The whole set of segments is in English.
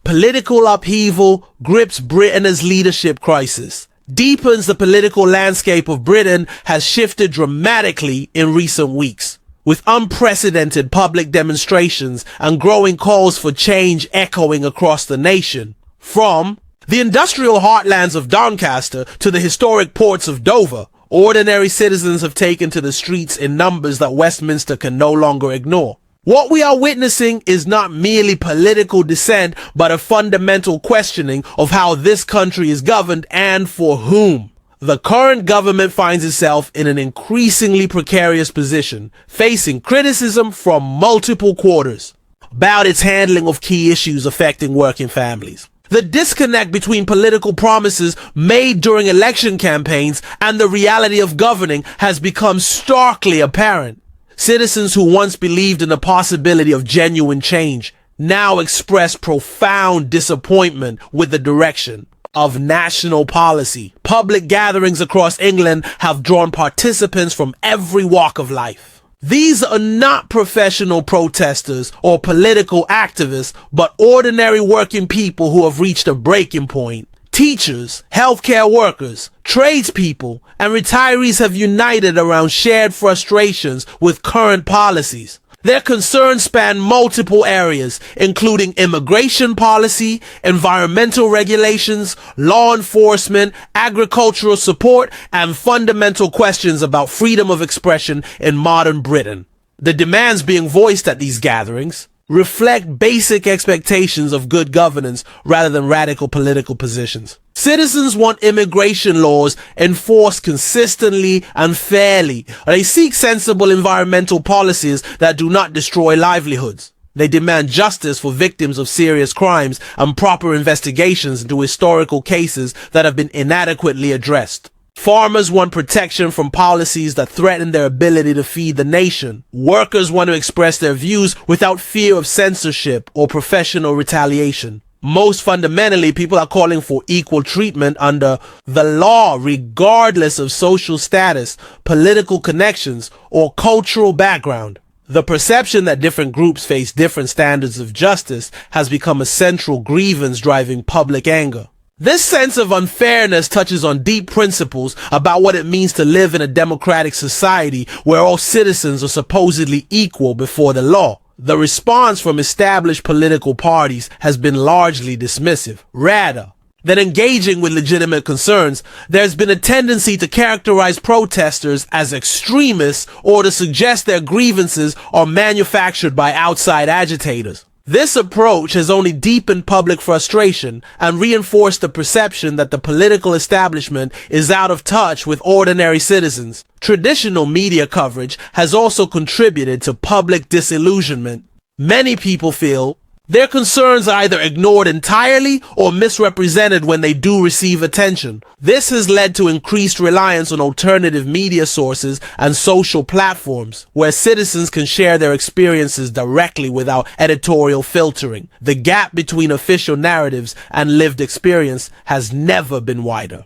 Political upheaval grips Britain as leadership crisis. Deepens the political landscape of Britain has shifted dramatically in recent weeks, with unprecedented public demonstrations and growing calls for change echoing across the nation. From the industrial heartlands of Doncaster to the historic ports of Dover, ordinary citizens have taken to the streets in numbers that Westminster can no longer ignore. What we are witnessing is not merely political dissent, but a fundamental questioning of how this country is governed and for whom. The current government finds itself in an increasingly precarious position, facing criticism from multiple quarters about its handling of key issues affecting working families. The disconnect between political promises made during election campaigns and the reality of governing has become starkly apparent. Citizens who once believed in the possibility of genuine change now express profound disappointment with the direction of national policy. Public gatherings across England have drawn participants from every walk of life. These are not professional protesters or political activists, but ordinary working people who have reached a breaking point. Teachers, healthcare workers, tradespeople, and retirees have united around shared frustrations with current policies. Their concerns span multiple areas, including immigration policy, environmental regulations, law enforcement, agricultural support, and fundamental questions about freedom of expression in modern Britain. The demands being voiced at these gatherings reflect basic expectations of good governance rather than radical political positions. Citizens want immigration laws enforced consistently and fairly. They seek sensible environmental policies that do not destroy livelihoods. They demand justice for victims of serious crimes and proper investigations into historical cases that have been inadequately addressed. Farmers want protection from policies that threaten their ability to feed the nation. Workers want to express their views without fear of censorship or professional retaliation. Most fundamentally, people are calling for equal treatment under the law, regardless of social status, political connections, or cultural background. The perception that different groups face different standards of justice has become a central grievance driving public anger. This sense of unfairness touches on deep principles about what it means to live in a democratic society where all citizens are supposedly equal before the law. The response from established political parties has been largely dismissive. Rather than engaging with legitimate concerns, there's been a tendency to characterize protesters as extremists or to suggest their grievances are manufactured by outside agitators. This approach has only deepened public frustration and reinforced the perception that the political establishment is out of touch with ordinary citizens. Traditional media coverage has also contributed to public disillusionment. Many people feel their concerns are either ignored entirely or misrepresented when they do receive attention. This has led to increased reliance on alternative media sources and social platforms, where citizens can share their experiences directly without editorial filtering. The gap between official narratives and lived experience has never been wider.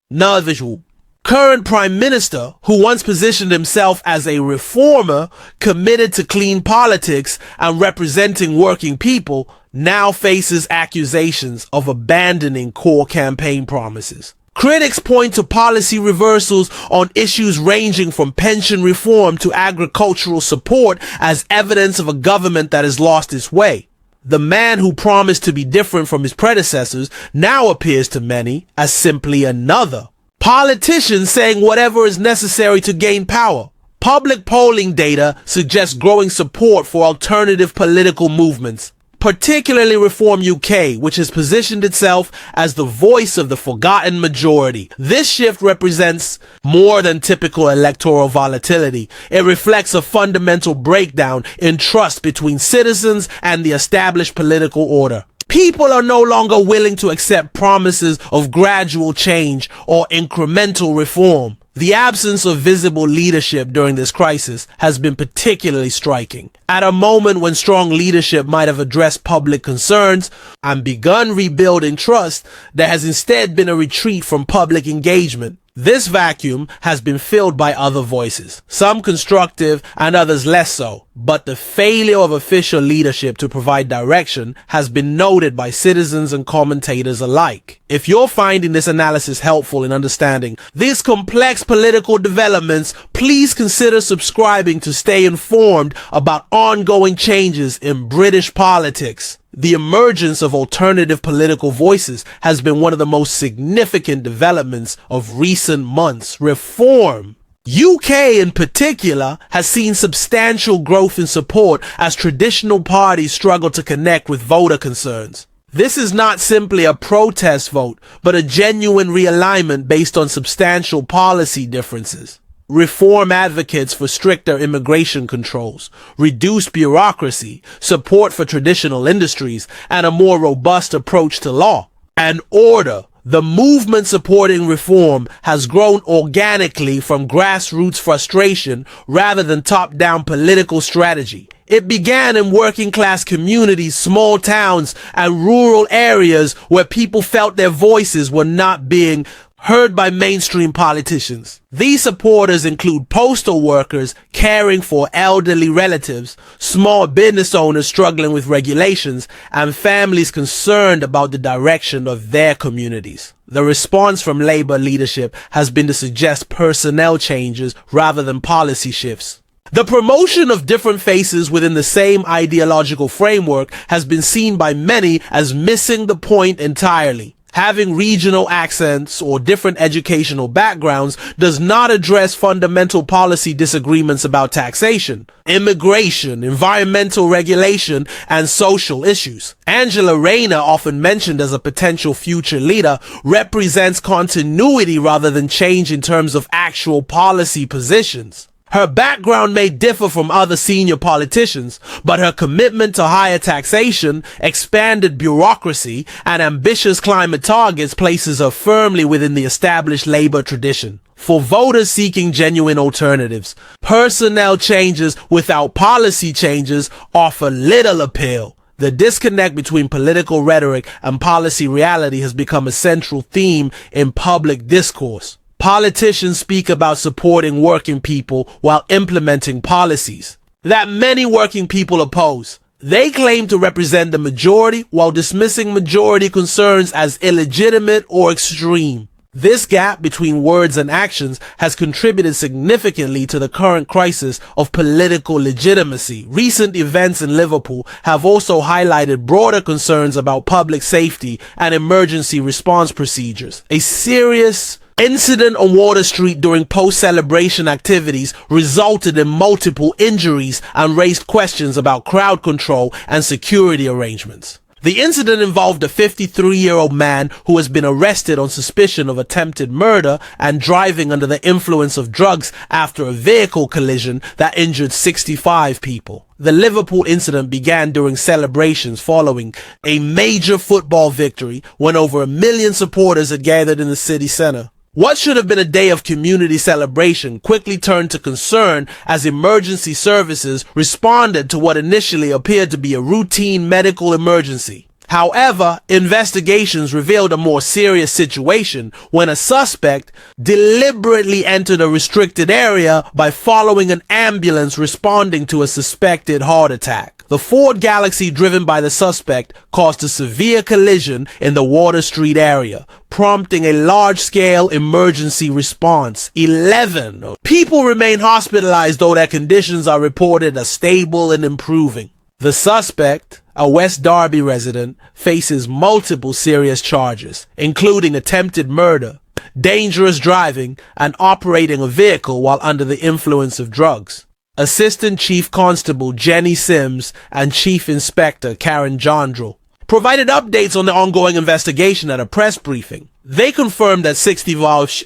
Now visual. Current Prime Minister, who once positioned himself as a reformer committed to clean politics and representing working people, now faces accusations of abandoning core campaign promises. Critics point to policy reversals on issues ranging from pension reform to agricultural support as evidence of a government that has lost its way. The man who promised to be different from his predecessors now appears to many as simply another politicians saying whatever is necessary to gain power. Public polling data suggests growing support for alternative political movements, particularly Reform UK, which has positioned itself as the voice of the forgotten majority. This shift represents more than typical electoral volatility. It reflects a fundamental breakdown in trust between citizens and the established political order. People are no longer willing to accept promises of gradual change or incremental reform. The absence of visible leadership during this crisis has been particularly striking. At a moment when strong leadership might have addressed public concerns and begun rebuilding trust, there has instead been a retreat from public engagement. This vacuum has been filled by other voices, some constructive and others less so. but the failure of official leadership to provide direction has been noted by citizens and commentators alike. If you're finding this analysis helpful in understanding these complex political developments, please consider subscribing to stay informed about ongoing changes in British politics. The emergence of alternative political voices has been one of the most significant developments of recent months. Reform, UK in particular, has seen substantial growth in support as traditional parties struggle to connect with voter concerns. This is not simply a protest vote, but a genuine realignment based on substantial policy differences. Reform advocates for stricter immigration controls, reduced bureaucracy, support for traditional industries, and a more robust approach to law and order. The movement supporting reform has grown organically from grassroots frustration rather than top-down political strategy. It began in working-class communities, small towns, and rural areas where people felt their voices were not being heard by mainstream politicians. These supporters include postal workers caring for elderly relatives, small business owners struggling with regulations, and families concerned about the direction of their communities. The response from Labour leadership has been to suggest personnel changes rather than policy shifts. The promotion of different faces within the same ideological framework has been seen by many as missing the point entirely. Having regional accents or different educational backgrounds does not address fundamental policy disagreements about taxation, immigration, environmental regulation, and social issues. Angela Rayner, often mentioned as a potential future leader, represents continuity rather than change in terms of actual policy positions. Her background may differ from other senior politicians, but her commitment to higher taxation, expanded bureaucracy, and ambitious climate targets places her firmly within the established Labour tradition. For voters seeking genuine alternatives, personnel changes without policy changes offer little appeal. The disconnect between political rhetoric and policy reality has become a central theme in public discourse. Politicians speak about supporting working people while implementing policies that many working people oppose. They claim to represent the majority while dismissing majority concerns as illegitimate or extreme. This gap between words and actions has contributed significantly to the current crisis of political legitimacy. Recent events in Liverpool have also highlighted broader concerns about public safety and emergency response procedures. A serious incident on Water Street during post-celebration activities resulted in multiple injuries and raised questions about crowd control and security arrangements. The incident involved a 53-year-old man who has been arrested on suspicion of attempted murder and driving under the influence of drugs after a vehicle collision that injured 65 people. The Liverpool incident began during celebrations following a major football victory when over 1 million supporters had gathered in the city centre. What should have been a day of community celebration quickly turned to concern as emergency services responded to what initially appeared to be a routine medical emergency. However, investigations revealed a more serious situation when a suspect deliberately entered a restricted area by following an ambulance responding to a suspected heart attack. The Ford Galaxy driven by the suspect caused a severe collision in the Water Street area, prompting a large-scale emergency response. 11 people remain hospitalized, though their conditions are reported as stable and improving. The suspect, a West Derby resident, faces multiple serious charges, including attempted murder, dangerous driving, and operating a vehicle while under the influence of drugs. Assistant Chief Constable Jenny Sims and Chief Inspector Karen Jondrell provided updates on the ongoing investigation at a press briefing. They confirmed that 65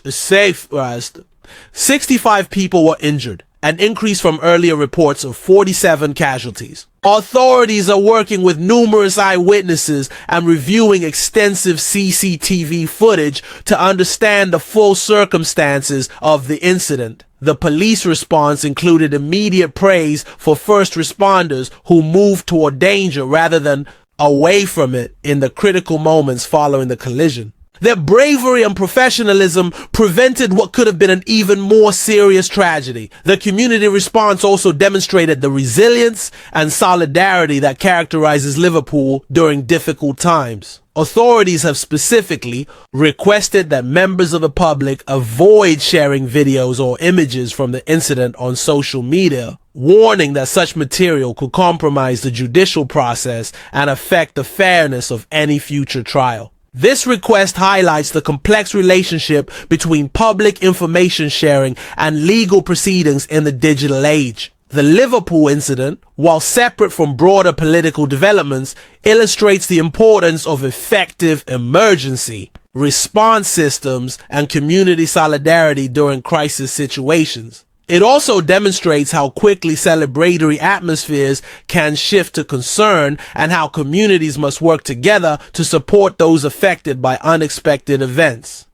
people were injured, an increase from earlier reports of 47 casualties. Authorities are working with numerous eyewitnesses and reviewing extensive CCTV footage to understand the full circumstances of the incident. The police response included immediate praise for first responders who moved toward danger rather than away from it in the critical moments following the collision. Their bravery and professionalism prevented what could have been an even more serious tragedy. The community response also demonstrated the resilience and solidarity that characterizes Liverpool during difficult times. Authorities have specifically requested that members of the public avoid sharing videos or images from the incident on social media, warning that such material could compromise the judicial process and affect the fairness of any future trial. This request highlights the complex relationship between public information sharing and legal proceedings in the digital age. The Liverpool incident, while separate from broader political developments, illustrates the importance of effective emergency response systems and community solidarity during crisis situations. It also demonstrates how quickly celebratory atmospheres can shift to concern and how communities must work together to support those affected by unexpected events.